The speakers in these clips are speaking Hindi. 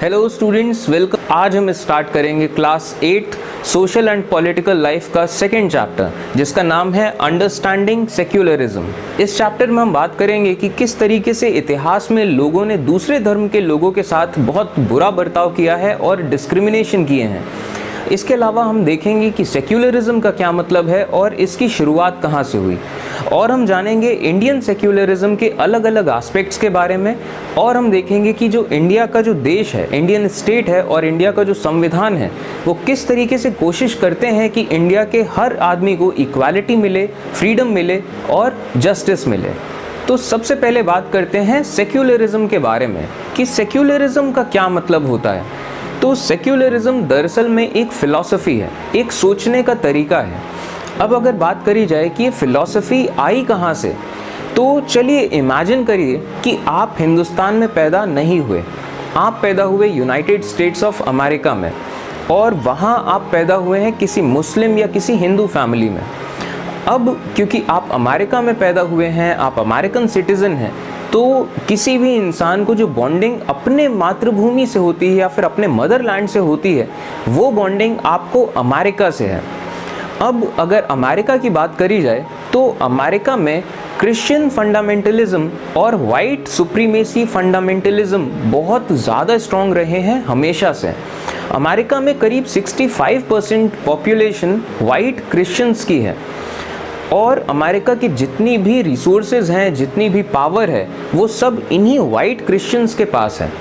Hello students, welcome. आज हम स्टार्ट करेंगे class 8 social and political life का सेकेंड चैप्टर, जिसका नाम है अंडरस्टैंडिंग सेक्युलरिज्म। इस चैप्टर में हम बात करेंगे कि किस तरीके से इतिहास में लोगों ने दूसरे धर्म के लोगों के साथ बहुत बुरा बर्ताव किया है और डिस्क्रिमिनेशन किए हैं। इसके अलावा हम देखेंगे कि सेक्युलरिज्म का क्या मतलब है और इसकी शुरुआत कहाँ से हुई, और हम जानेंगे इंडियन सेक्युलरिज्म के अलग अलग एस्पेक्ट्स के बारे में। और हम देखेंगे कि जो इंडिया का जो देश है, इंडियन स्टेट है, और इंडिया का जो संविधान है, वो किस तरीके से कोशिश करते हैं कि इंडिया के हर आदमी को इक्वालिटी मिले, फ्रीडम मिले और जस्टिस मिले। तो सबसे पहले बात करते हैं सेक्युलरिज्म के बारे में कि सेक्युलरिज्म का क्या मतलब होता है। तो सेक्युलरिज्म दरअसल में एक फ़िलॉसफी है, एक सोचने का तरीका है। अब अगर बात करी जाए कि ये फ़िलॉसफी आई कहाँ से, तो चलिए इमेजिन करिए कि आप हिंदुस्तान में पैदा नहीं हुए, आप पैदा हुए यूनाइटेड स्टेट्स ऑफ अमेरिका में, और वहाँ आप पैदा हुए हैं किसी मुस्लिम या किसी हिंदू फैमिली में। अब क्योंकि आप अमेरिका में पैदा हुए हैं, आप अमेरिकन सिटीज़न हैं, तो किसी भी इंसान को जो बॉन्डिंग अपने मातृभूमि से होती है या फिर अपने मदरलैंड से होती है, वो बॉन्डिंग आपको अमेरिका से है। अब अगर अमेरिका की बात करी जाए तो अमेरिका में क्रिश्चियन फंडामेंटलिज्म और वाइट सुप्रीमेसी फंडामेंटलिज्म बहुत ज़्यादा स्ट्रॉन्ग रहे हैं हमेशा से। अमेरिका में करीब 65% पॉपुलेशन वाइट क्रिश्चियंस की है, और अमेरिका की जितनी भी रिसोर्सेज हैं, जितनी भी पावर है, वो सब इन्हीं वाइट क्रिश्चियंस के पास है।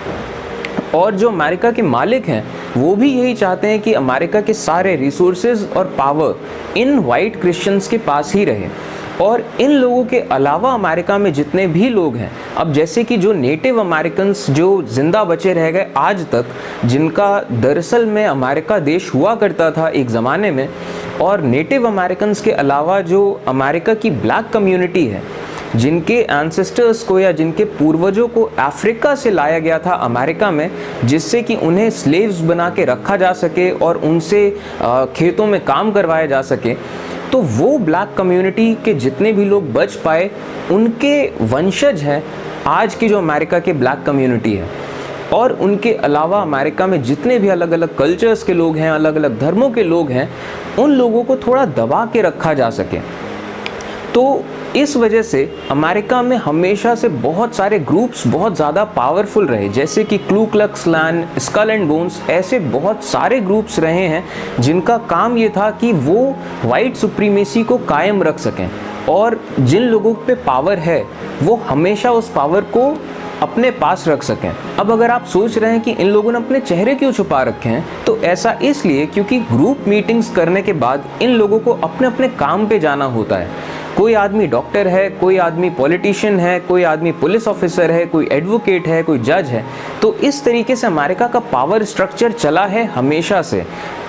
और जो अमेरिका के मालिक हैं, वो भी यही चाहते हैं कि अमेरिका के सारे रिसोर्सेज और पावर इन वाइट क्रिश्चियंस के पास ही रहे। और इन लोगों के अलावा अमेरिका में जितने भी लोग हैं, अब जैसे कि जो नेटिव अमेरिकन्स जो ज़िंदा बचे रह गए आज तक, जिनका दरअसल में अमेरिका देश हुआ करता था एक ज़माने में, और नेटिव अमेरिकन्स के अलावा जो अमेरिका की ब्लैक कम्युनिटी है, जिनके एंसेस्टर्स को या जिनके पूर्वजों को अफ्रीका से लाया गया था अमेरिका में, जिससे कि उन्हें स्लेव्स बना के रखा जा सके और उनसे खेतों में काम करवाया जा सके, तो वो ब्लैक कम्युनिटी के जितने भी लोग बच पाए, उनके वंशज हैं आज की जो अमेरिका के ब्लैक कम्युनिटी है। और उनके अलावा अमेरिका में जितने भी अलग अलग कल्चर्स के लोग हैं, अलग अलग धर्मों के लोग हैं, उन लोगों को थोड़ा दबा के रखा जा सके। तो इस वजह से अमेरिका में हमेशा से बहुत सारे ग्रुप्स बहुत ज़्यादा पावरफुल रहे, जैसे कि Ku Klux Klan, skull and bones, ऐसे बहुत सारे ग्रुप्स रहे हैं जिनका काम ये था कि वो वाइट सुप्रीमेसी को कायम रख सकें, और जिन लोगों पे पावर है वो हमेशा उस पावर को अपने पास रख सकें। अब अगर आप सोच रहे हैं कि इन लोगों ने अपने चेहरे क्यों छुपा रखे हैं, तो ऐसा इसलिए क्योंकि ग्रुप मीटिंग्स करने के बाद इन लोगों को अपने अपने काम पे जाना होता है। कोई आदमी डॉक्टर है, कोई आदमी पॉलिटिशियन है, कोई आदमी पुलिस ऑफिसर है, कोई एडवोकेट है, कोई जज है। तो इस तरीके से अमेरिका का पावर स्ट्रक्चर चला है हमेशा से।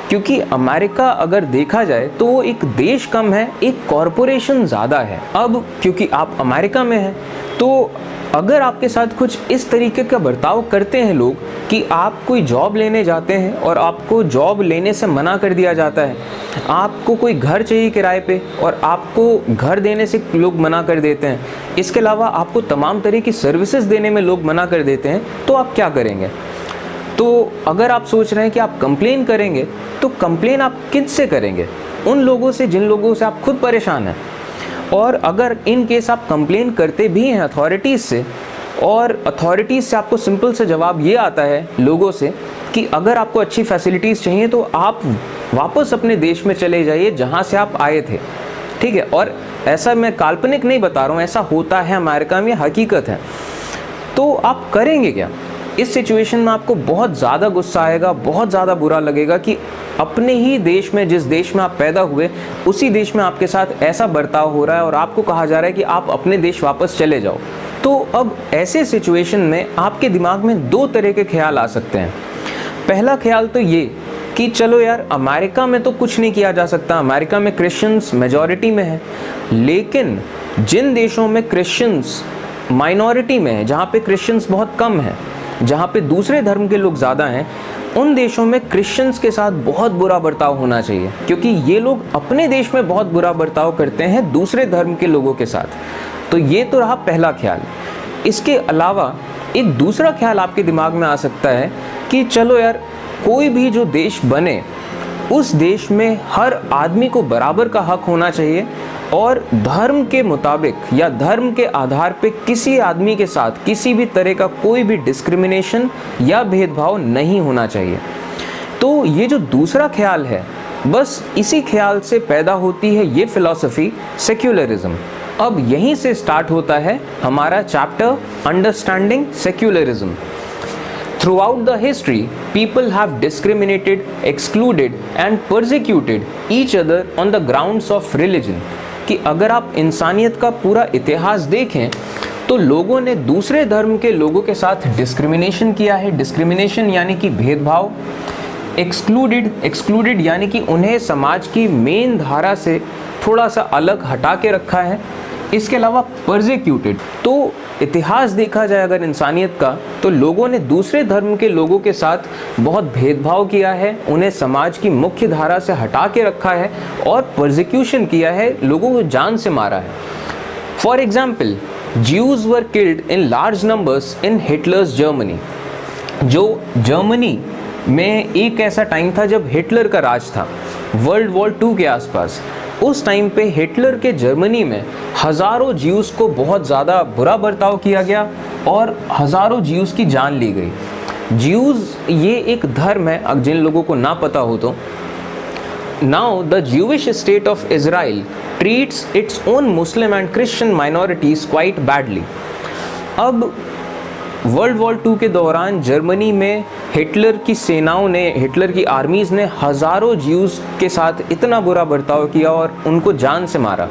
क्योंकि अमेरिका अगर देखा जाए तो वो एक देश कम है, एक कॉरपोरेशन ज़्यादा है। अब क्योंकि आप अमेरिका में हैं, तो अगर आपके साथ कुछ इस तरीके का बर्ताव करते हैं लोग कि आप कोई जॉब लेने जाते हैं और आपको जॉब लेने से मना कर दिया जाता है, आपको कोई घर चाहिए किराए पे और आपको घर देने से लोग मना कर देते हैं, इसके अलावा आपको तमाम तरह की सर्विसेज देने में लोग मना कर देते हैं, तो आप क्या करेंगे? तो अगर आप सोच रहे हैं कि आप कंप्लेन करेंगे, तो कंप्लेन आप किन से करेंगे? उन लोगों से जिन लोगों से आप खुद परेशान हैं। और अगर इन केस आप कंप्लेन करते भी हैं अथॉरिटीज़ से, और अथॉरिटीज़ से आपको सिंपल सा जवाब ये आता है लोगों से कि अगर आपको अच्छी फैसिलिटीज़ चाहिए तो आप वापस अपने देश में चले जाइए जहाँ से आप आए थे, ठीक है। और ऐसा मैं काल्पनिक नहीं बता रहा हूँ, ऐसा होता है अमेरिका में, हकीकत है। तो आप करेंगे क्या इस सिचुएशन में? आपको बहुत ज़्यादा गुस्सा आएगा, बहुत ज़्यादा बुरा लगेगा कि अपने ही देश में, जिस देश में आप पैदा हुए, उसी देश में आपके साथ ऐसा बर्ताव हो रहा है और आपको कहा जा रहा है कि आप अपने देश वापस चले जाओ। तो अब ऐसे सिचुएशन में आपके दिमाग में दो तरह के ख्याल आ सकते हैं। पहला ख्याल तो ये कि चलो यार, अमेरिका में तो कुछ नहीं किया जा सकता, अमेरिका में क्रिश्चियंस मेजॉरिटी में है, लेकिन जिन देशों में क्रिश्चियंस माइनॉरिटी में है, जहाँ पे क्रिश्चियंस बहुत कम हैं, जहाँ पे दूसरे धर्म के लोग ज़्यादा हैं, उन देशों में क्रिश्चियंस के साथ बहुत बुरा बर्ताव होना चाहिए, क्योंकि ये लोग अपने देश में बहुत बुरा बर्ताव करते हैं दूसरे धर्म के लोगों के साथ। तो ये तो रहा पहला ख्याल। इसके अलावा एक दूसरा ख्याल आपके दिमाग में आ सकता है कि चलो यार, कोई भी जो देश बने उस देश में हर आदमी को बराबर का हक होना चाहिए और धर्म के मुताबिक या धर्म के आधार पे किसी आदमी के साथ किसी भी तरह का कोई भी डिस्क्रिमिनेशन या भेदभाव नहीं होना चाहिए। तो ये जो दूसरा ख्याल है, बस इसी ख्याल से पैदा होती है ये फिलॉसफी सेक्युलरिज्म। अब यहीं से स्टार्ट होता है हमारा chapter understanding secularism. Throughout the history, people have discriminated, excluded and persecuted each other on the grounds of religion। कि अगर आप इंसानियत का पूरा इतिहास देखें तो लोगों ने दूसरे धर्म के लोगों के साथ डिस्क्रिमिनेशन किया है। डिस्क्रिमिनेशन यानी कि भेदभाव, एक्सक्लूडेड यानी कि उन्हें समाज की मेन धारा से थोड़ा सा अलग हटा के रखा है। इसके अलावा परसिक्यूटेड, तो इतिहास देखा जाए अगर इंसानियत का, तो लोगों ने दूसरे धर्म के लोगों के साथ बहुत भेदभाव किया है, उन्हें समाज की मुख्य धारा से हटा के रखा है और परसिक्यूशन किया है, लोगों को जान से मारा है। For example, Jews were killed in large numbers in Hitler's Germany. जो जर्मनी में एक ऐसा टाइम था जब हिटलर का राज था, वर्ल्ड वॉर 2 के आसपास। उस टाइम पे हिटलर के जर्मनी में हज़ारों ज्यूज़ को बहुत ज़्यादा बुरा बर्ताव किया गया और हज़ारों ज्यूज़ की जान ली गई। ज्यूज़ ये एक धर्म है, अब जिन लोगों को ना पता हो तो। Now the Jewish state of Israel treats its own Muslim and Christian minorities quite badly. अब वर्ल्ड वॉर 2 के दौरान जर्मनी में हिटलर की सेनाओं ने, हिटलर की आर्मीज़ ने हज़ारों ज्यूज़ के साथ इतना बुरा बर्ताव किया और उनको जान से मारा।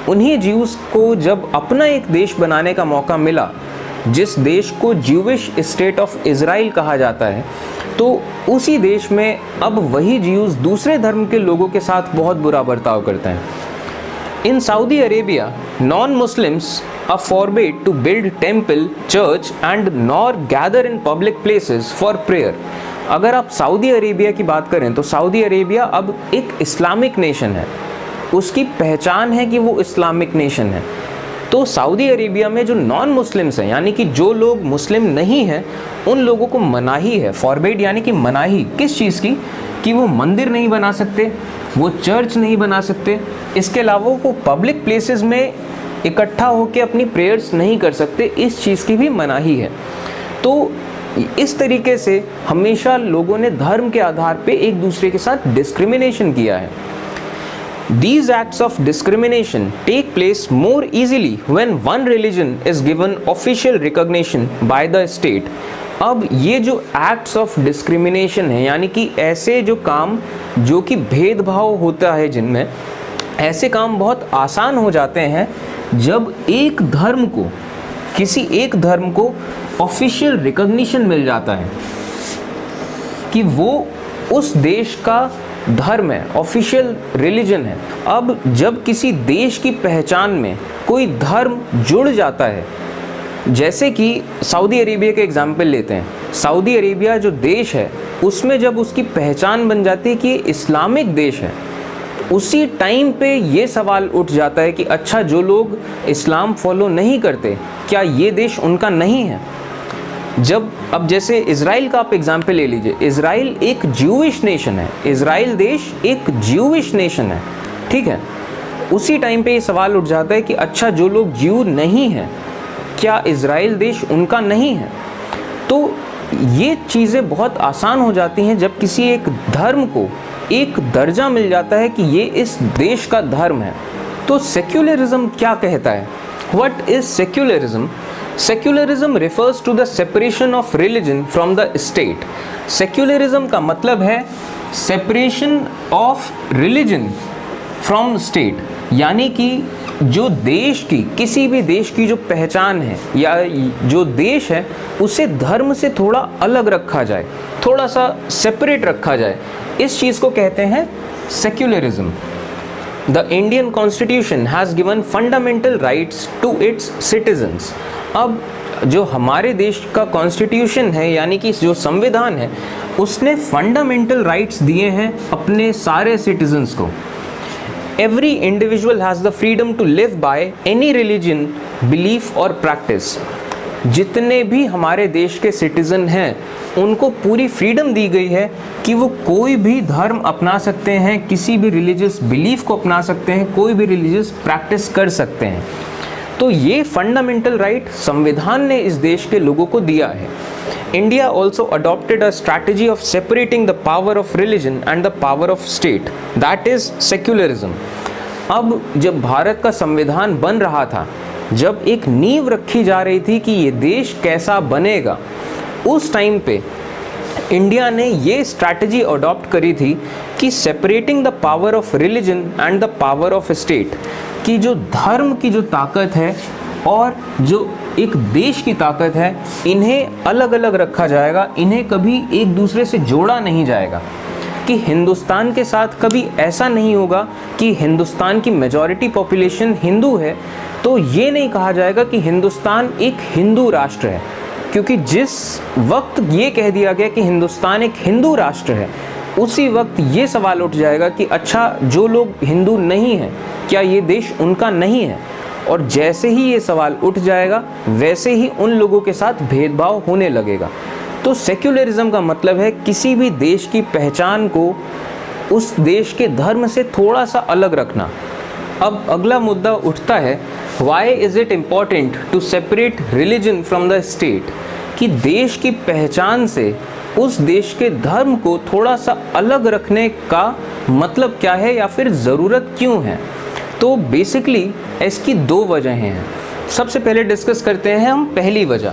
उन्हीं ज्यूज़ को जब अपना एक देश बनाने का मौका मिला, जिस देश को ज्यूइश स्टेट ऑफ इज़राइल कहा जाता है, तो उसी देश में अब वही ज्यूज़ दूसरे धर्म के लोगों के साथ बहुत बुरा बर्ताव करते हैं। In Saudi Arabia, non-Muslims are forbade to build temple, church and nor gather in public places for prayer। अगर आप सऊदी अरेबिया की बात करें तो सऊदी अरेबिया अब एक इस्लामिक नेशन है, उसकी पहचान है कि वो इस्लामिक नेशन है। तो सऊदी अरेबिया में जो नॉन मुस्लिम्स हैं, यानी कि जो लोग मुस्लिम नहीं हैं, उन लोगों को मनाही है। फॉरबिड यानी कि मनाही किस चीज़ की, कि वो मंदिर नहीं बना सकते, वो चर्च नहीं बना सकते, इसके अलावा वो पब्लिक प्लेसेस में इकट्ठा होकर अपनी प्रेयर्स नहीं कर सकते, इस चीज़ की भी मनाही है। तो इस तरीके से हमेशा लोगों ने धर्म के आधार पे एक दूसरे के साथ डिस्क्रिमिनेशन किया है। These acts of discrimination take place more easily when one religion is given official recognition by the state। अब ये जो एक्ट्स ऑफ डिस्क्रिमिनेशन है, यानी कि ऐसे जो काम जो कि भेदभाव होता है जिनमें, ऐसे काम बहुत आसान हो जाते हैं जब एक धर्म को, किसी एक धर्म को ऑफिशियल रिकॉग्निशन मिल जाता है कि वो उस देश का धर्म है, ऑफिशियल रिलीजन है। अब जब किसी देश की पहचान में कोई धर्म जुड़ जाता है, जैसे कि सऊदी अरेबिया के एग्जाम्पल लेते हैं, सऊदी अरेबिया जो देश है उसमें जब उसकी पहचान बन जाती है कि इस्लामिक देश है, उसी टाइम पे ये सवाल उठ जाता है कि अच्छा, जो लोग इस्लाम फॉलो नहीं करते, क्या ये देश उनका नहीं है? जब अब जैसे इज़राइल का आप एग्जाम्पल ले लीजिए, इज़राइल एक ज्यूइश नेशन है, इज़राइल देश एक ज्यूइश नेशन है, ठीक है। उसी टाइम पे ये सवाल उठ जाता है कि अच्छा, जो लोग ज्यू नहीं हैं, क्या इज़राइल देश उनका नहीं है? तो ये चीज़ें बहुत आसान हो जाती हैं जब किसी एक धर्म को एक दर्जा मिल जाता है कि ये इस देश का धर्म है। तो सेक्युलरिज्म क्या कहता है? What is secularism? Secularism refers to the separation of religion from the state। Secularism का मतलब है separation of religion from state, यानी कि जो देश की, किसी भी देश की जो पहचान है या जो देश है, उसे धर्म से थोड़ा अलग रखा जाए, थोड़ा सा सेपरेट रखा जाए, इस चीज़ को कहते हैं secularism. The Indian Constitution has given fundamental rights to its citizens। अब जो हमारे देश का कॉन्स्टिट्यूशन है, यानी कि जो संविधान है, उसने फंडामेंटल राइट्स दिए हैं अपने सारे सिटीजन्स को। Every individual has the freedom to live by any religion, belief or practice। जितने भी हमारे देश के सिटीज़न हैं उनको पूरी फ्रीडम दी गई है कि वो कोई भी धर्म अपना सकते हैं, किसी भी रिलीजियस बिलीफ को अपना सकते हैं, कोई भी रिलीजियस प्रैक्टिस कर सकते हैं। तो ये फंडामेंटल राइट संविधान ने इस देश के लोगों को दिया है। India also adopted a strategy of separating the power of religion and the power of state, that is secularism. अब जब भारत का संविधान बन रहा था, जब एक नींव रखी जा रही थी कि ये देश कैसा बनेगा, उस टाइम पे इंडिया ने ये स्ट्रैटेजी अडॉप्ट करी थी कि separating the power of religion and the power of state, कि जो धर्म की जो ताकत है और जो एक देश की ताकत है, इन्हें अलग अलग रखा जाएगा, इन्हें कभी एक दूसरे से जोड़ा नहीं जाएगा। कि हिंदुस्तान के साथ कभी ऐसा नहीं होगा कि हिंदुस्तान की मेजॉरिटी पॉपुलेशन हिंदू है तो ये नहीं कहा जाएगा कि हिंदुस्तान एक हिंदू राष्ट्र है, क्योंकि जिस वक्त ये कह दिया गया कि हिंदुस्तान एक हिंदू राष्ट्र है, उसी वक्त ये सवाल उठ जाएगा कि अच्छा, जो लोग हिंदू नहीं हैं क्या ये देश उनका नहीं है? और जैसे ही ये सवाल उठ जाएगा वैसे ही उन लोगों के साथ भेदभाव होने लगेगा। तो सेक्युलरिज्म का मतलब है किसी भी देश की पहचान को उस देश के धर्म से थोड़ा सा अलग रखना। अब अगला मुद्दा उठता है, why is it important to separate religion from the state, कि देश की पहचान से उस देश के धर्म को थोड़ा सा अलग रखने का मतलब क्या है या फिर ज़रूरत क्यों है? तो बेसिकली इसकी दो वजहें हैं। सबसे पहले डिस्कस करते हैं हम पहली वजह।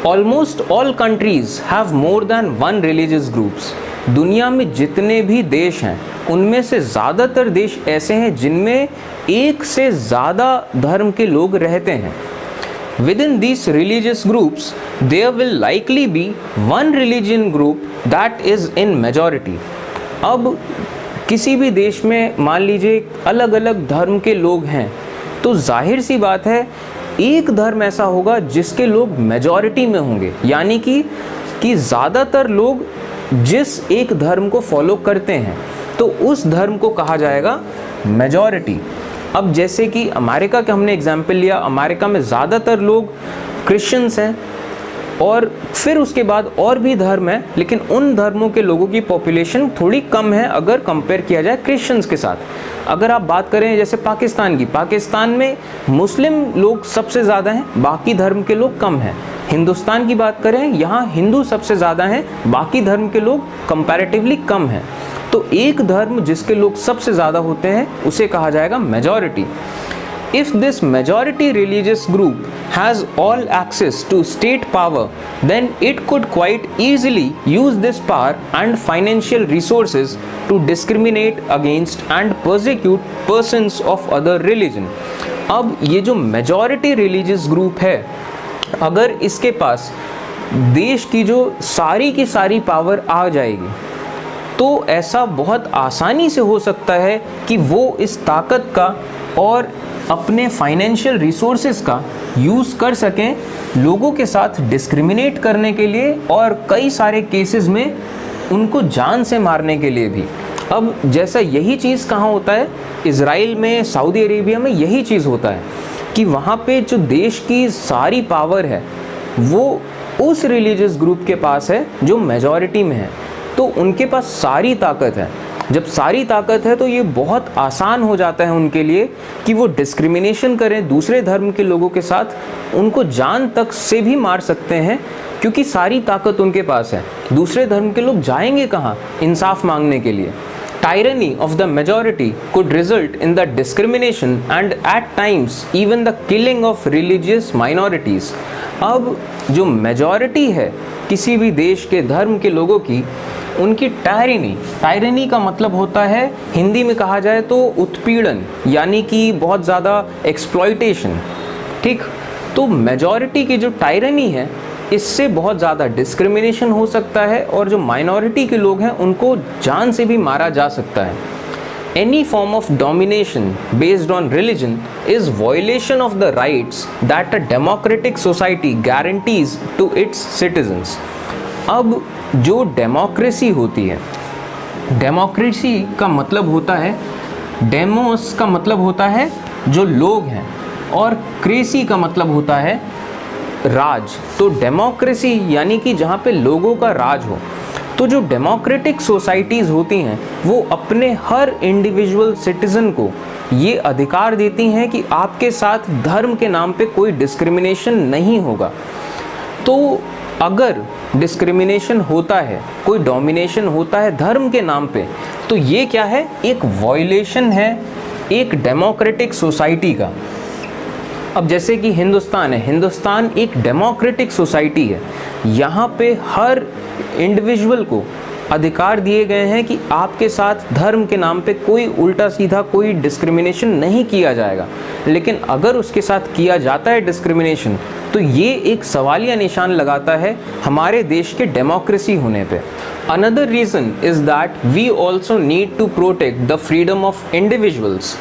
Almost all countries have more than one religious groups. दुनिया में जितने भी देश हैं उनमें से ज़्यादातर देश ऐसे हैं जिनमें एक से ज़्यादा धर्म के लोग रहते हैं। Within these religious groups, there will likely be one religion group that is in majority. अब किसी भी देश में मान लीजिए अलग अलग धर्म के लोग हैं, तो जाहिर सी बात है एक धर्म ऐसा होगा जिसके लोग मेजॉरिटी में होंगे, यानी कि ज़्यादातर लोग जिस एक धर्म को फॉलो करते हैं तो उस धर्म को कहा जाएगा मेजॉरिटी। अब जैसे कि अमेरिका का हमने एग्जाम्पल लिया, अमेरिका में ज़्यादातर लोग क्रिश्चियंस हैं और फिर उसके बाद और भी धर्म है, लेकिन उन धर्मों के लोगों की पॉपुलेशन थोड़ी कम है अगर कंपेयर किया जाए क्रिश्चियंस के साथ। अगर आप बात करें जैसे पाकिस्तान की, पाकिस्तान में मुस्लिम लोग सबसे ज़्यादा हैं, बाकी धर्म के लोग कम हैं। हिंदुस्तान की बात करें, यहाँ हिंदू सबसे ज़्यादा हैं, बाकी धर्म के लोग कंपैरेटिवली कम हैं। तो एक धर्म जिसके लोग सबसे ज़्यादा होते हैं उसे कहा जाएगा majority. If this majority religious group has all access to state power, then it could quite easily use this power and financial resources to discriminate against and persecute persons of other religion. अब ये जो majority religious group है, अगर इसके पास देश की जो सारी की सारी पावर आ जाएगी तो ऐसा बहुत आसानी से हो सकता है कि वो इस ताकत का और अपने फाइनेंशियल रिसोर्सेज का यूज़ कर सकें लोगों के साथ डिस्क्रिमिनेट करने के लिए और कई सारे केसेस में उनको जान से मारने के लिए भी। अब जैसा यही चीज़ कहाँ होता है, इज़राइल में, सऊदी अरेबिया में यही चीज़ होता है कि वहाँ पे जो देश की सारी पावर है वो उस रिलीजियस ग्रुप के पास है जो मेजॉरिटी में है, तो उनके पास सारी ताकत है। जब सारी ताकत है तो ये बहुत आसान हो जाता है उनके लिए कि वो डिस्क्रिमिनेशन करें दूसरे धर्म के लोगों के साथ, उनको जान तक से भी मार सकते हैं क्योंकि सारी ताकत उनके पास है। दूसरे धर्म के लोग जाएंगे कहाँ इंसाफ मांगने के लिए? Tyranny of the majority could result in the discrimination and at times even the killing of religious minorities. अब जो मेजॉरिटी है किसी भी देश के धर्म के लोगों की, उनकी टायरनी का मतलब होता है हिंदी में कहा जाए तो उत्पीड़न, यानी कि बहुत ज़्यादा एक्सप्लॉयटेशन। ठीक, तो मेजॉरिटी की जो टायरनी है इससे बहुत ज़्यादा डिस्क्रिमिनेशन हो सकता है और जो माइनॉरिटी के लोग हैं उनको जान से भी मारा जा सकता है। Any form of domination based on religion is violation of the rights that a democratic society guarantees to its citizens. अब जो डेमोक्रेसी होती है, डेमोक्रेसी का मतलब होता है, डेमोस का मतलब होता है जो लोग हैं और क्रेसी का मतलब होता है राज, तो डेमोक्रेसी यानी कि जहाँ पे लोगों का राज हो। तो जो डेमोक्रेटिक सोसाइटीज़ होती हैं वो अपने हर इंडिविजुअल सिटीज़न को ये अधिकार देती हैं कि आपके साथ धर्म के नाम पे कोई डिस्क्रिमिनेशन नहीं होगा। तो अगर डिस्क्रिमिनेशन होता है, कोई डोमिनेशन होता है धर्म के नाम पे, तो ये क्या है, एक वॉयलेशन है एक डेमोक्रेटिक सोसाइटी का। अब जैसे कि हिंदुस्तान है, हिंदुस्तान एक डेमोक्रेटिक सोसाइटी है, यहाँ पे हर इंडिविजुअल को अधिकार दिए गए हैं कि आपके साथ धर्म के नाम पे कोई उल्टा सीधा कोई डिस्क्रिमिनेशन नहीं किया जाएगा। लेकिन अगर उसके साथ किया जाता है डिस्क्रिमिनेशन, तो ये एक सवालिया निशान लगाता है हमारे देश के डेमोक्रेसी होने पे। Another reason is that we also need to protect the freedom of individuals.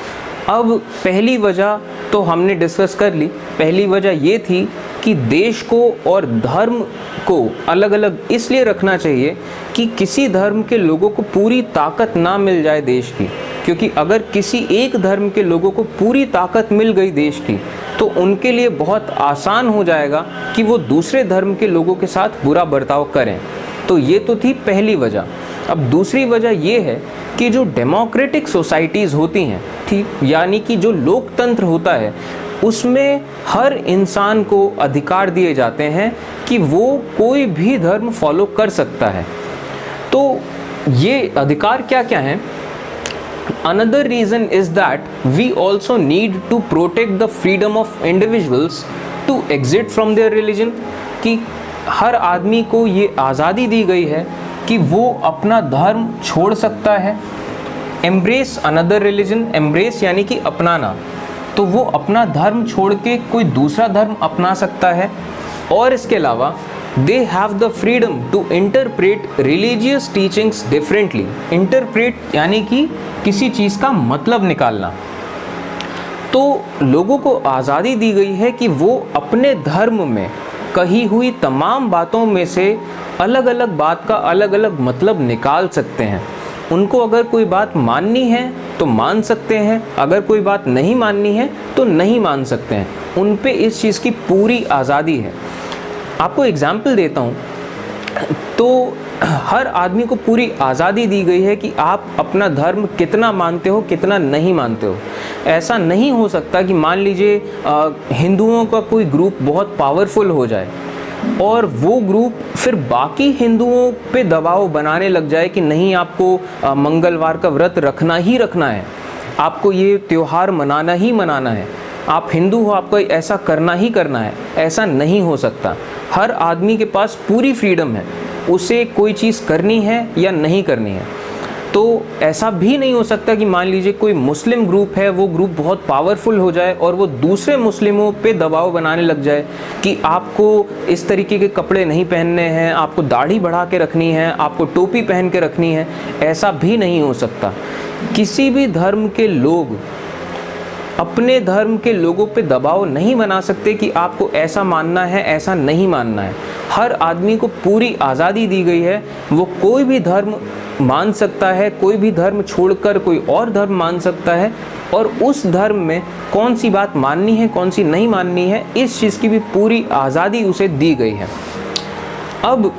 अब पहली वजह तो हमने डिस्कस कर ली। पहली वजह ये थी कि देश को और धर्म को अलग अलग इसलिए रखना चाहिए कि किसी धर्म के लोगों को पूरी ताकत ना मिल जाए देश की, क्योंकि अगर किसी एक धर्म के लोगों को पूरी ताकत मिल गई देश की, तो उनके लिए बहुत आसान हो जाएगा कि वो दूसरे धर्म के लोगों के साथ बुरा बर्ताव करें। तो ये तो थी पहली वजह। अब दूसरी वजह ये है कि जो डेमोक्रेटिक सोसाइटीज़ होती हैं, ठीक, यानी कि जो लोकतंत्र होता है, उसमें हर इंसान को अधिकार दिए जाते हैं कि वो कोई भी धर्म फॉलो कर सकता है। तो ये अधिकार क्या क्या हैं? Another reason is that we also need to protect the freedom of individuals to exit from their religion, कि हर आदमी को ये आज़ादी दी गई है कि वो अपना धर्म छोड़ सकता है। एम्ब्रेस अनदर रिलीजन, एम्ब्रेस यानी कि अपनाना, तो वो अपना धर्म छोड़ के कोई दूसरा धर्म अपना सकता है। और इसके अलावा they have the freedom to interpret religious teachings differently. Interpret यानी कि किसी चीज़ का मतलब निकालना। तो लोगों को आज़ादी दी गई है कि वो अपने धर्म में कही हुई तमाम बातों में से अलग अलग बात का अलग अलग मतलब निकाल सकते हैं। उनको अगर कोई बात माननी है तो मान सकते हैं, अगर कोई बात नहीं माननी है तो नहीं मान सकते हैं। उन पे इस चीज़ की पूरी आज़ादी है। आपको एग्जाम्पल देता हूँ। तो हर आदमी को पूरी आज़ादी दी गई है कि आप अपना धर्म कितना मानते हो, कितना नहीं मानते हो। ऐसा नहीं हो सकता कि मान लीजिए हिंदुओं का कोई ग्रुप बहुत पावरफुल हो जाए और वो ग्रुप फिर बाकी हिंदुओं पे दबाव बनाने लग जाए कि नहीं, आपको मंगलवार का व्रत रखना ही रखना है, आपको ये त्यौहार मनाना ही मनाना है, आप हिंदू हो, आपको ऐसा करना ही करना है। ऐसा नहीं हो सकता। हर आदमी के पास पूरी फ्रीडम है, उसे कोई चीज़ करनी है या नहीं करनी है। तो ऐसा भी नहीं हो सकता कि मान लीजिए कोई मुस्लिम ग्रुप है, वो ग्रुप बहुत पावरफुल हो जाए और वो दूसरे मुस्लिमों पे दबाव बनाने लग जाए कि आपको इस तरीके के कपड़े नहीं पहनने हैं, आपको दाढ़ी बढ़ा के रखनी है, आपको टोपी पहन के रखनी है। ऐसा भी नहीं हो सकता। किसी भी धर्म के लोग अपने धर्म के लोगों पे दबाव नहीं बना सकते कि आपको ऐसा मानना है, ऐसा नहीं मानना है। हर आदमी को पूरी आज़ादी दी गई है, वो कोई भी धर्म मान सकता है, कोई भी धर्म छोड़कर कोई और धर्म मान सकता है, और उस धर्म में कौन सी बात माननी है, कौन सी नहीं माननी है, इस चीज़ की भी पूरी आज़ादी उसे दी गई है। अब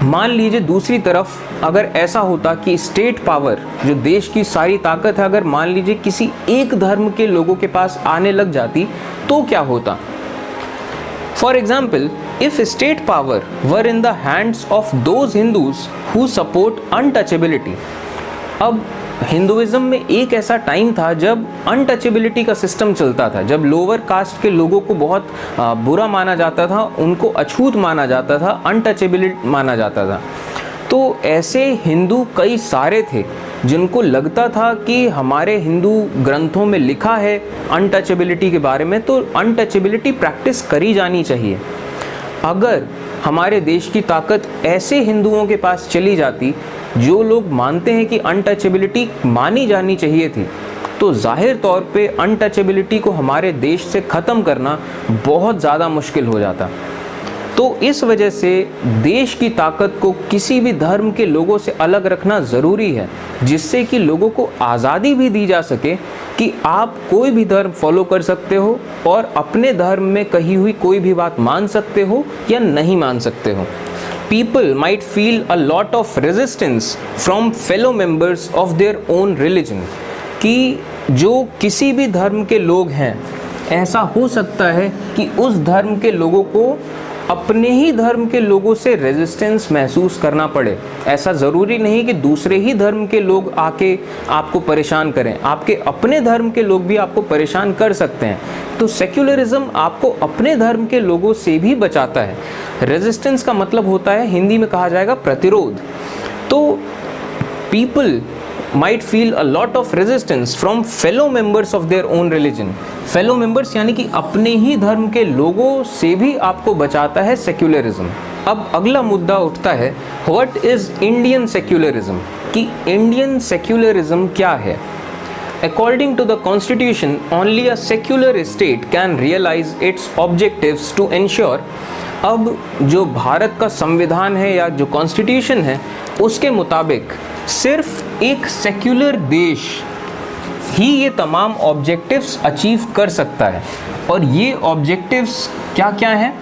मान लीजिए दूसरी तरफ अगर ऐसा होता कि स्टेट पावर, जो देश की सारी ताकत है, अगर मान लीजिए किसी एक धर्म के लोगों के पास आने लग जाती, तो क्या होता? For example, if state power were in the hands of those Hindus who support untouchability। अब हिंदुइज्म में एक ऐसा टाइम था जब अनटचेबिलिटी का सिस्टम चलता था, जब लोअर कास्ट के लोगों को बहुत बुरा माना जाता था, उनको अछूत माना जाता था, अनटचेबिलिटी माना जाता था। तो ऐसे हिंदू कई सारे थे जिनको लगता था कि हमारे हिंदू ग्रंथों में लिखा है अनटचेबिलिटी के बारे में, तो अनटचेबिलिटी प्रैक्टिस करी जानी चाहिए। अगर हमारे देश की ताकत ऐसे हिंदुओं के पास चली जाती जो लोग मानते हैं कि अनटचेबिलिटी मानी जानी चाहिए थी, तो जाहिर तौर पे अनटचेबिलिटी को हमारे देश से ख़त्म करना बहुत ज़्यादा मुश्किल हो जाता। तो इस वजह से देश की ताकत को किसी भी धर्म के लोगों से अलग रखना ज़रूरी है, जिससे कि लोगों को आज़ादी भी दी जा सके कि आप कोई भी धर्म फॉलो कर सकते हो और अपने धर्म में कही हुई कोई भी बात मान सकते हो या नहीं मान सकते हो। People might feel a lot of resistance from fellow members of their own religion, कि जो किसी भी धर्म के लोग हैं, ऐसा हो सकता है कि उस धर्म के लोगों को अपने ही धर्म के लोगों से रेजिस्टेंस महसूस करना पड़े। ऐसा ज़रूरी नहीं कि दूसरे ही धर्म के लोग आके आपको परेशान करें, आपके अपने धर्म के लोग भी आपको परेशान कर सकते हैं। तो सेक्युलरिज्म आपको अपने धर्म के लोगों से भी बचाता है। रेजिस्टेंस का मतलब होता है, हिंदी में कहा जाएगा प्रतिरोध। तो people might feel a lot of resistance from fellow members of their own religion. fellow members यानी कि अपने ही धर्म के लोगों से भी आपको बचाता है सेक्युलरिज्म। अब अगला मुद्दा उठता है, व्हाट इज इंडियन सेक्युलरिज्म, कि इंडियन सेक्युलरिज्म क्या है। According to the constitution, only a secular state can realize its objectives to ensure। अब जो भारत का संविधान है या जो कॉन्स्टिट्यूशन है, उसके मुताबिक सिर्फ एक सेक्युलर देश ही ये तमाम ऑब्जेक्टिव्स अचीव कर सकता है। और ये ऑब्जेक्टिव्स क्या क्या हैं?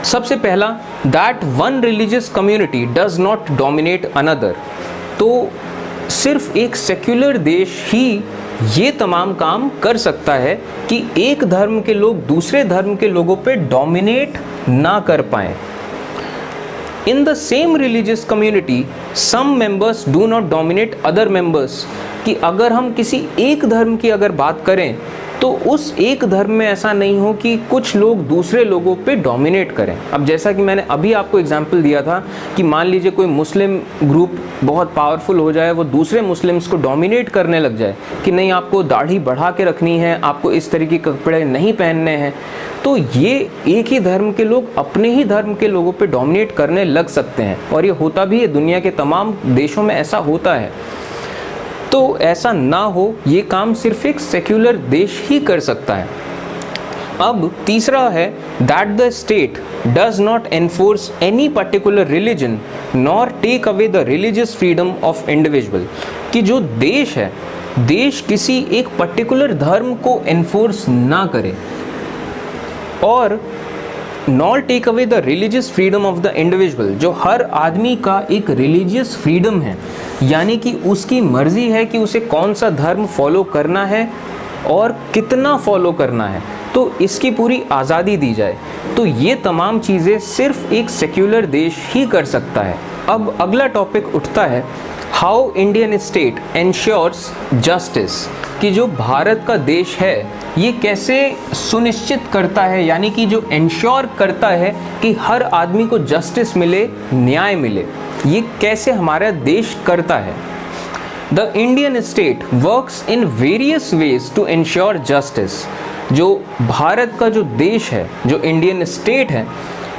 सबसे पहला, that one religious community does not dominate another. तो सिर्फ एक सेक्युलर देश ही ये तमाम काम कर सकता है कि एक धर्म के लोग दूसरे धर्म के लोगों पे डोमिनेट ना कर पाएं। In the same religious community, some members do not dominate other members, कि अगर हम किसी एक धर्म की अगर बात करें तो उस एक धर्म में ऐसा नहीं हो कि कुछ लोग दूसरे लोगों पे डोमिनेट करें। अब जैसा कि मैंने अभी आपको एग्जांपल दिया था कि मान लीजिए कोई मुस्लिम ग्रुप बहुत पावरफुल हो जाए, वो दूसरे मुस्लिम्स को डोमिनेट करने लग जाए कि नहीं, आपको दाढ़ी बढ़ा के रखनी है, आपको इस तरीके के कपड़े नहीं पहनने हैं, तो ये एक ही धर्म के लोग अपने ही धर्म के लोगों पे डोमिनेट करने लग सकते हैं। और ये होता भी है, दुनिया के तमाम देशों में ऐसा होता है। तो ऐसा ना हो, ये काम सिर्फ एक सेक्युलर देश ही कर सकता है। अब तीसरा है, that the state does not enforce any particular religion nor take away the religious freedom of individual, कि जो देश है, देश किसी एक पर्टिकुलर धर्म को एनफोर्स ना करे और not take away the religious freedom of the individual, जो हर आदमी का एक रिलीजियस फ्रीडम है, यानी कि उसकी मर्जी है कि उसे कौन सा धर्म फॉलो करना है और कितना फॉलो करना है, तो इसकी पूरी आज़ादी दी जाए। तो ये तमाम चीज़ें सिर्फ एक सेक्युलर देश ही कर सकता है। अब अगला टॉपिक उठता है, how Indian state ensures justice, कि जो भारत का देश है ये कैसे सुनिश्चित करता है, यानी कि जो एंश्योर करता है कि हर आदमी को जस्टिस मिले, न्याय मिले, ये कैसे हमारा देश करता है। The Indian state works in various ways to ensure justice. जो भारत का जो देश है, जो इंडियन स्टेट है,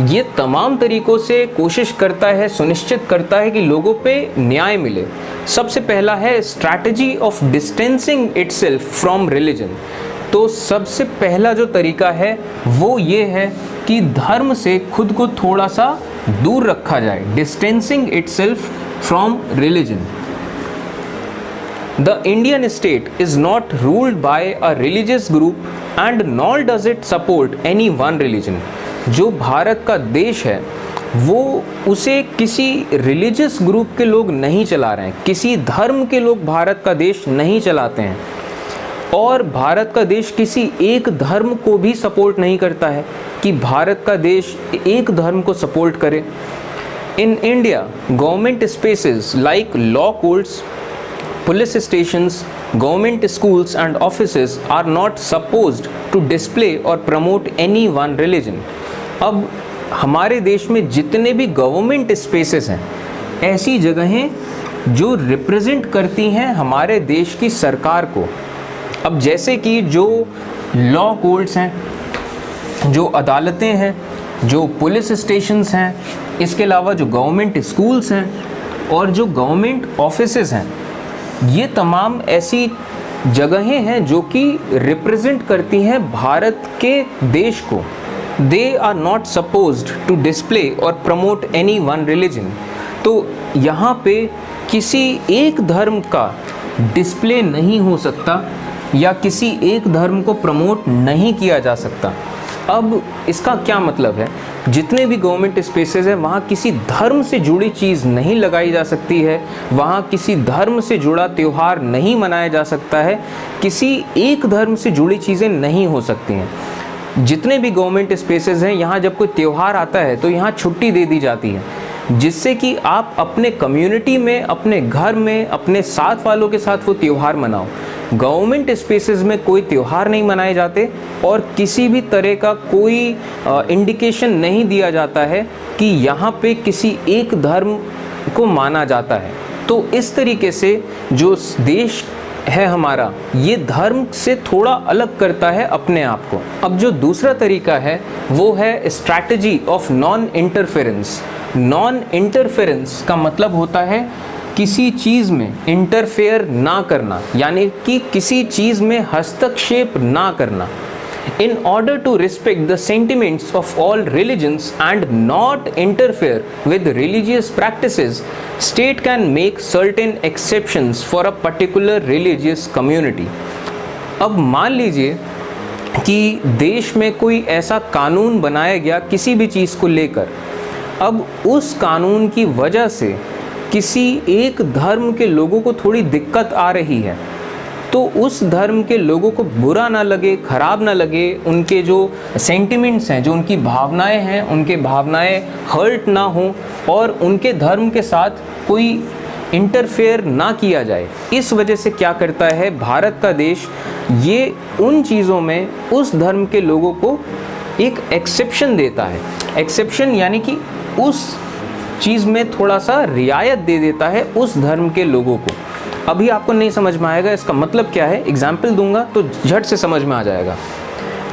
ये तमाम तरीक़ों से कोशिश करता है, सुनिश्चित करता है कि लोगों पे न्याय मिले। सबसे पहला है strategy of distancing itself from religion. तो सबसे पहला जो तरीका है वो ये है कि धर्म से खुद को थोड़ा सा दूर रखा जाए, distancing itself from religion. The Indian state is not ruled by a religious group and nor does it support any one religion. जो भारत का देश है वो उसे किसी रिलीजियस ग्रुप के लोग नहीं चला रहे हैं, किसी धर्म के लोग भारत का देश नहीं चलाते हैं, और भारत का देश किसी एक धर्म को भी सपोर्ट नहीं करता है कि भारत का देश एक धर्म को सपोर्ट करे। In India government spaces like law courts, police stations, government schools and offices are not supposed to display or promote any one religion. अब हमारे देश में जितने भी गवर्नमेंट स्पेसेस हैं, ऐसी जगहें जो रिप्रेजेंट करती हैं हमारे देश की सरकार को। अब जैसे कि जो लॉ कोर्ट्स हैं, जो अदालतें हैं, जो पुलिस स्टेशंस हैं, इसके अलावा जो गवर्नमेंट स्कूल्स हैं और जो गवर्नमेंट ऑफिसेस हैं, ये तमाम ऐसी जगहें हैं जो कि रिप्रेजेंट करती हैं भारत के देश को, they are not supposed to display or promote any one religion. तो यहाँ पे किसी एक धर्म का डिस्प्ले नहीं हो सकता या किसी एक धर्म को प्रमोट नहीं किया जा सकता। अब इसका क्या मतलब है, जितने भी गवर्नमेंट स्पेसेस हैं वहाँ किसी धर्म से जुड़ी चीज़ नहीं लगाई जा सकती है, वहाँ किसी धर्म से जुड़ा त्यौहार नहीं मनाया जा सकता है, किसी एक धर्म से जुड़ी चीज़ें नहीं हो सकती हैं। जितने भी गवर्नमेंट स्पेसेस हैं यहाँ जब कोई त्यौहार आता है तो यहाँ छुट्टी दे दी जाती है, जिससे कि आप अपने कम्युनिटी में, अपने घर में, अपने साथ वालों के साथ वो त्यौहार मनाओ। गवर्नमेंट स्पेसेस में कोई त्यौहार नहीं मनाए जाते और किसी भी तरह का कोई इंडिकेशन नहीं दिया जाता है कि यहाँ पे किसी एक धर्म को माना जाता है। तो इस तरीके से जो देश है हमारा, ये धर्म से थोड़ा अलग करता है अपने आप को। अब जो दूसरा तरीका है वो है strategy of non interference. Non interference का मतलब होता है किसी चीज़ में इंटरफेयर ना करना, यानी कि किसी चीज़ में हस्तक्षेप ना करना। In order to respect the sentiments of all religions and not interfere with religious practices, state can make certain exceptions for a particular religious community. अब मान लीजिए कि देश में कोई ऐसा कानून बनाया गया किसी भी चीज़ को लेकर, अब उस कानून की वजह से किसी एक धर्म के लोगों को थोड़ी दिक्कत आ रही है, तो उस धर्म के लोगों को बुरा ना लगे, ख़राब ना लगे, उनके जो सेंटिमेंट्स हैं, जो उनकी भावनाएं हैं, उनके भावनाएं हर्ट ना हो और उनके धर्म के साथ कोई इंटरफेयर ना किया जाए। इस वजह से क्या करता है भारत का देश, ये उन चीज़ों में उस धर्म के लोगों को एक एक्सेप्शन देता है। एक्सेप्शन यानी कि उस चीज़ में थोड़ा सा रियायत दे देता है उस धर्म के लोगों को। अभी आपको नहीं समझ में आएगा इसका मतलब क्या है, एग्जाम्पल दूंगा तो झट से समझ में आ जाएगा।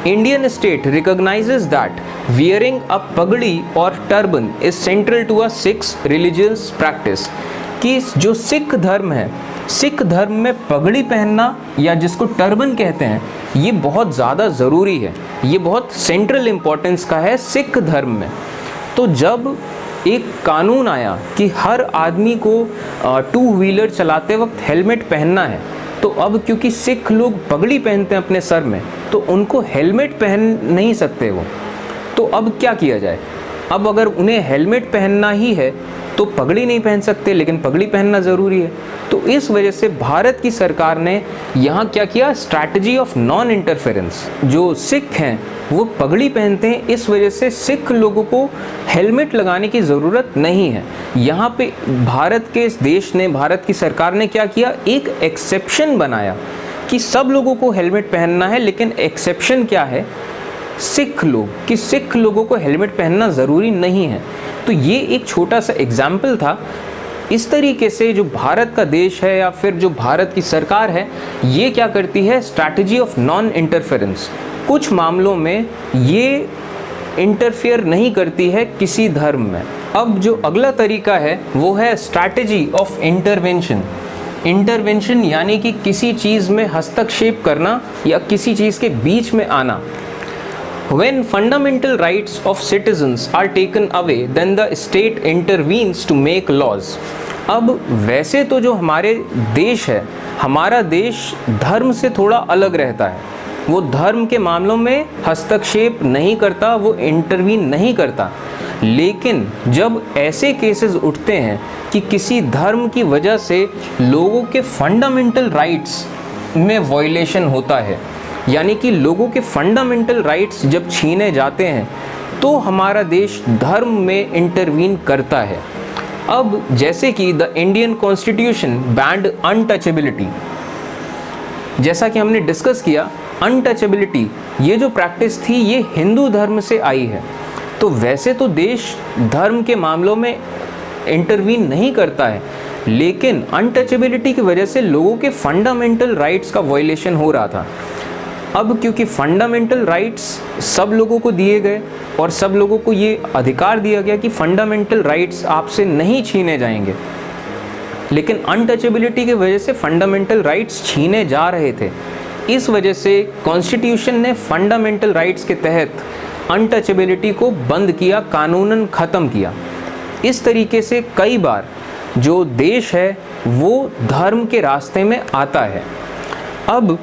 Indian state recognizes that wearing a pagri or turban is central to a Sikh religious practice, कि जो सिख धर्म है, सिख धर्म में पगड़ी पहनना या जिसको टर्बन कहते हैं, ये बहुत ज़्यादा ज़रूरी है, ये बहुत सेंट्रल इम्पोर्टेंस का है सिख धर्म में। तो जब एक कानून आया कि हर आदमी को टू व्हीलर चलाते वक्त हेलमेट पहनना है, तो अब क्योंकि सिख लोग पगड़ी पहनते हैं अपने सर में, तो उनको हेलमेट पहन नहीं सकते वो। तो अब क्या किया जाए, अब अगर उन्हें हेलमेट पहनना ही है तो पगड़ी नहीं पहन सकते, लेकिन पगड़ी पहनना ज़रूरी है। तो इस वजह से भारत की सरकार ने यहाँ क्या किया, स्ट्रैटेजी ऑफ नॉन इंटरफेरेंस। जो सिख हैं वो पगड़ी पहनते हैं, इस वजह से सिख लोगों को हेलमेट लगाने की ज़रूरत नहीं है। यहाँ पे भारत के इस देश ने, भारत की सरकार ने क्या किया, एक एक्सेप्शन बनाया कि सब लोगों को हेलमेट पहनना है, लेकिन एक्सेप्शन क्या है, सिख लोग, कि सिख लोगों को हेलमेट पहनना ज़रूरी नहीं है। तो ये एक छोटा सा एग्जाम्पल था। इस तरीके से जो भारत का देश है या फिर जो भारत की सरकार है, ये क्या करती है, स्ट्रैटेजी ऑफ नॉन इंटरफेरेंस। कुछ मामलों में ये इंटरफेयर नहीं करती है किसी धर्म में। अब जो अगला तरीका है वो है स्ट्रैटेजी ऑफ इंटरवेंशन। इंटरवेंशन यानी कि किसी चीज़ में हस्तक्षेप करना या किसी चीज़ के बीच में आना। When fundamental rights of citizens are taken away, then the state intervenes to make laws. अब वैसे तो जो हमारे देश है, हमारा देश धर्म से थोड़ा अलग रहता है। वो धर्म के मामलों में हस्तक्षेप नहीं करता, वो इंटरवीन नहीं करता। लेकिन जब ऐसे केसेस उठते हैं कि किसी धर्म की वजह से लोगों के फंडामेंटल राइट्स में वायलेशन होता है, यानी कि लोगों के फंडामेंटल राइट्स जब छीने जाते हैं, तो हमारा देश धर्म में इंटरवीन करता है। अब जैसे कि the Indian constitution band untouchability, जैसा कि हमने डिस्कस किया, अनटचेबिलिटी ये जो प्रैक्टिस थी ये हिंदू धर्म से आई है। तो वैसे तो देश धर्म के मामलों में इंटरवीन नहीं करता है, लेकिन अनटचेबिलिटी की वजह से लोगों के फंडामेंटल राइट्स का वायलेशन हो रहा था। अब क्योंकि फंडामेंटल राइट्स सब लोगों को दिए गए और सब लोगों को ये अधिकार दिया गया कि फंडामेंटल राइट्स आपसे नहीं छीने जाएंगे, लेकिन अनटचेबिलिटी की वजह से फंडामेंटल राइट्स छीने जा रहे थे। इस वजह से कॉन्स्टिट्यूशन ने फंडामेंटल राइट्स के तहत अनटचेबिलिटी को बंद किया, कानूनन ख़त्म किया। इस तरीके से कई बार जो देश है वो धर्म के रास्ते में आता है। अब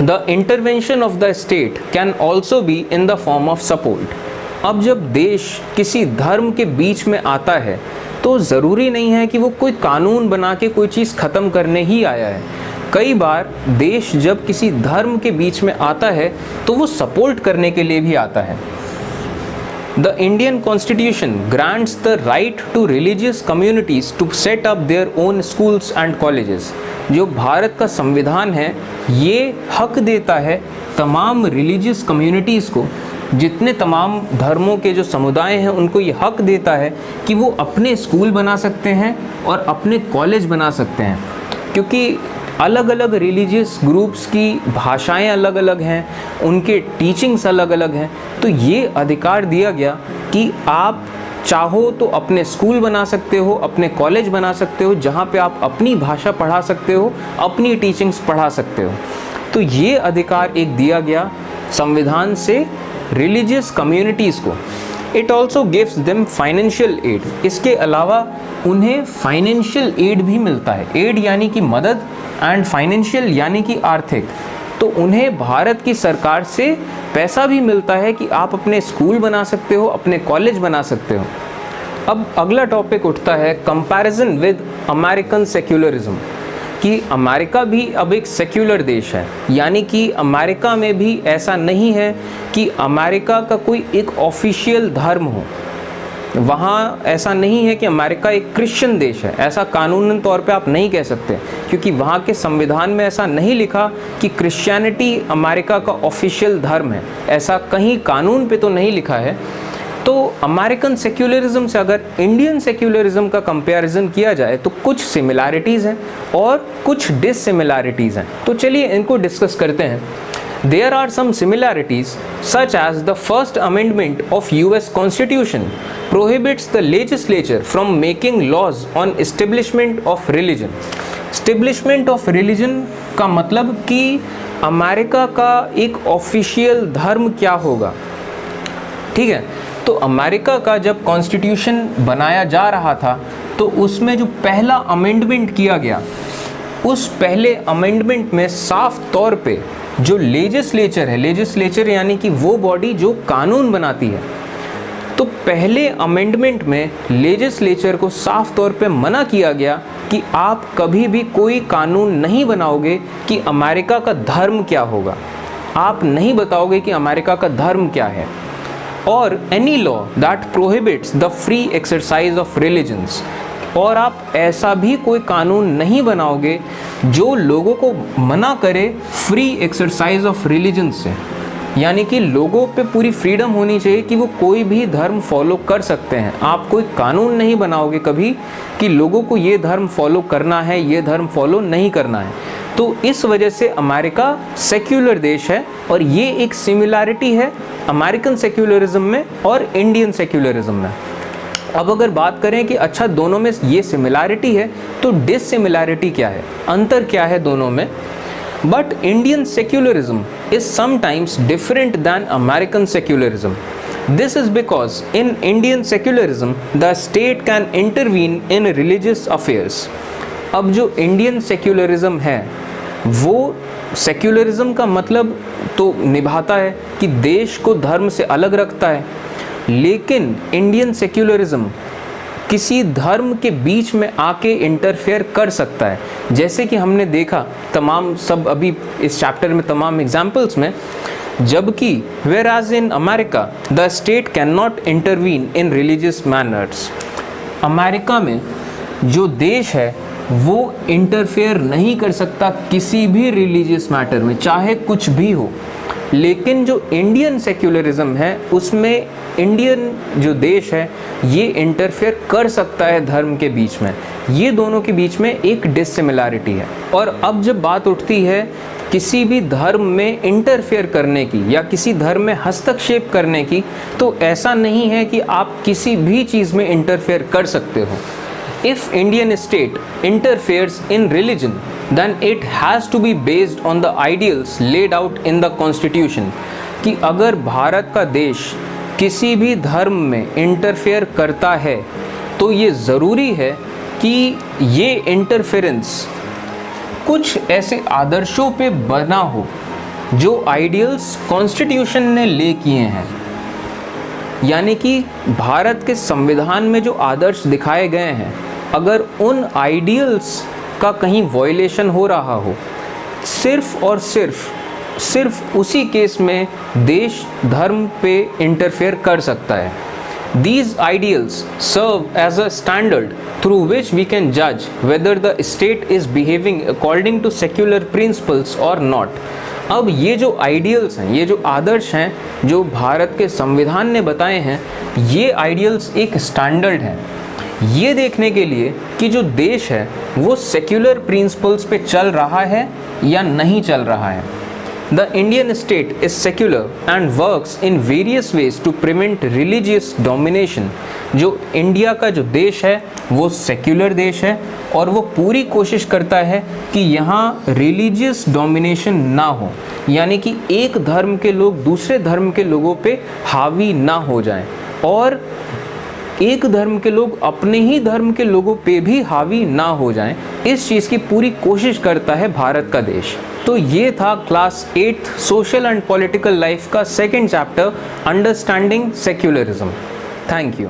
the intervention of the state can also be in the form of support. अब जब देश किसी धर्म के बीच में आता है तो ज़रूरी नहीं है कि वो कोई कानून बना के कोई चीज़ ख़त्म करने ही आया है। कई बार देश जब किसी धर्म के बीच में आता है तो वो सपोर्ट करने के लिए भी आता है। The Indian constitution grants the right to religious communities to set up their own schools and colleges. जो भारत का संविधान है ये हक देता है तमाम रिलीजियस कम्युनिटीज़ को, जितने तमाम धर्मों के जो समुदाय हैं उनको ये हक देता है कि वो अपने स्कूल बना सकते हैं और अपने कॉलेज बना सकते हैं। क्योंकि अलग अलग रिलीजियस ग्रुप्स की भाषाएं अलग अलग हैं, उनके टीचिंग्स अलग अलग हैं, तो ये अधिकार दिया गया कि आप चाहो तो अपने स्कूल बना सकते हो, अपने कॉलेज बना सकते हो, जहाँ पे आप अपनी भाषा पढ़ा सकते हो, अपनी टीचिंग्स पढ़ा सकते हो। तो ये अधिकार एक दिया गया संविधान से रिलीजियस कम्युनिटीज़ को। It also gives them financial aid. इसके अलावा उन्हें फाइनेंशियल एड भी मिलता है। एड यानी कि मदद एंड फाइनेंशियल यानी कि आर्थिक। तो उन्हें भारत की सरकार से पैसा भी मिलता है कि आप अपने स्कूल बना सकते हो, अपने कॉलेज बना सकते हो। अब अगला टॉपिक उठता है कंपैरिजन विद अमेरिकन सेक्युलरिज्म, कि अमेरिका भी अब एक सेक्युलर देश है। यानी कि अमेरिका में भी ऐसा नहीं है कि अमेरिका का कोई एक ऑफिशियल धर्म हो। वहाँ ऐसा नहीं है कि अमेरिका एक क्रिश्चियन देश है, ऐसा कानूनन तौर पे आप नहीं कह सकते, क्योंकि वहाँ के संविधान में ऐसा नहीं लिखा कि क्रिश्चियनिटी अमेरिका का ऑफिशियल धर्म है। ऐसा कहीं कानून पे तो नहीं लिखा है। तो अमेरिकन सेक्युलरिज्म से अगर इंडियन सेक्युलरिज्म का कंपैरिजन किया जाए तो कुछ सिमिलैरिटीज़ हैं और कुछ डिससिमिलैरिटीज़ हैं। तो चलिए इनको डिस्कस करते हैं। There are some similarities such as the first amendment of US Constitution prohibits the legislature from making laws on establishment of religion. Establishment of religion का मतलब कि अमेरिका का एक ऑफिशियल धर्म क्या होगा, ठीक है। तो अमेरिका का जब कॉन्स्टिट्यूशन बनाया जा रहा था तो उसमें जो पहला अमेंडमेंट किया गया, उस पहले अमेंडमेंट में साफ तौर पे जो लेजिस्लेचर है, लेजिस्लेचर यानी कि वो बॉडी जो कानून बनाती है, तो पहले अमेंडमेंट में लेजिस्लेचर को साफ तौर पे मना किया गया कि आप कभी भी कोई कानून नहीं बनाओगे कि अमेरिका का धर्म क्या होगा। आप नहीं बताओगे कि अमेरिका का धर्म क्या है। और any law that prohibits the free exercise of religions, और आप ऐसा भी कोई कानून नहीं बनाओगे जो लोगों को मना करे फ्री एक्सरसाइज ऑफ रिलीजन से। यानी कि लोगों पे पूरी फ्रीडम होनी चाहिए कि वो कोई भी धर्म फॉलो कर सकते हैं। आप कोई कानून नहीं बनाओगे कभी कि लोगों को ये धर्म फॉलो करना है, ये धर्म फॉलो नहीं करना है। तो इस वजह से अमेरिका सेक्युलर देश है और ये एक सिमिलैरिटी है अमेरिकन सेक्युलरिज्म में और इंडियन सेक्युलरिज्म में। अब अगर बात करें कि अच्छा दोनों में ये सिमिलैरिटी है तो डिससिमिलैरिटी क्या है, अंतर क्या है दोनों में। But Indian secularism is sometimes different than American secularism. This is because in Indian secularism the state can intervene in religious affairs. अब जो इंडियन सेक्युलरिज्म है वो सेक्युलरिज्म का मतलब तो निभाता है कि देश को धर्म से अलग रखता है, लेकिन इंडियन सेक्युलरिज्म किसी धर्म के बीच में आके इंटरफेयर कर सकता है। जैसे कि हमने देखा तमाम सब अभी इस चैप्टर में तमाम एग्जाम्पल्स में, जबकि whereas in America the state can not intervene in religious manners. America में जो देश है वो इंटरफेयर नहीं कर सकता किसी भी रिलीजियस मैटर में, चाहे कुछ भी हो। लेकिन जो इंडियन सेक्युलरिज्म है उसमें इंडियन जो देश है ये इंटरफेयर कर सकता है धर्म के बीच में। ये दोनों के बीच में एक डिससिमिलैरिटी है। और अब जब बात उठती है किसी भी धर्म में इंटरफेयर करने की या किसी धर्म में हस्तक्षेप करने की, तो ऐसा नहीं है कि आप किसी भी चीज़ में इंटरफेयर कर सकते हो। If Indian state interferes in religion, then it has to be based on the ideals laid out in the constitution, कि अगर भारत का देश किसी भी धर्म में इंटरफेयर करता है तो ये ज़रूरी है कि ये इंटरफेरेंस कुछ ऐसे आदर्शों पे बना हो जो आइडियल्स कॉन्स्टिट्यूशन ने ले किए हैं। यानी कि भारत के संविधान में जो आदर्श दिखाए गए हैं, अगर उन आइडियल्स का कहीं वॉयलेशन हो रहा हो, सिर्फ और सिर्फ उसी केस में देश धर्म पे इंटरफेयर कर सकता है। These ideals serve as a standard through which we can judge whether the state is behaving according to secular principles or not. अब ये जो आइडियल्स हैं, ये जो आदर्श हैं जो भारत के संविधान ने बताए हैं, ये आइडियल्स एक स्टैंडर्ड हैं ये देखने के लिए कि जो देश है वो सेक्युलर प्रिंसिपल्स पे चल रहा है या नहीं चल रहा है। The Indian state is secular and works in various ways to prevent religious domination. जो इंडिया का जो देश है वो सेक्युलर देश है और वो पूरी कोशिश करता है कि यहाँ रिलीजियस डोमिनेशन ना हो, यानी कि एक धर्म के लोग दूसरे धर्म के लोगों पे हावी ना हो जाएं और एक धर्म के लोग अपने ही धर्म के लोगों पे भी हावी ना हो जाएं। इस चीज़ की पूरी कोशिश करता है भारत का देश। तो ये था class 8 social and political life का second chapter, understanding secularism. Thank you.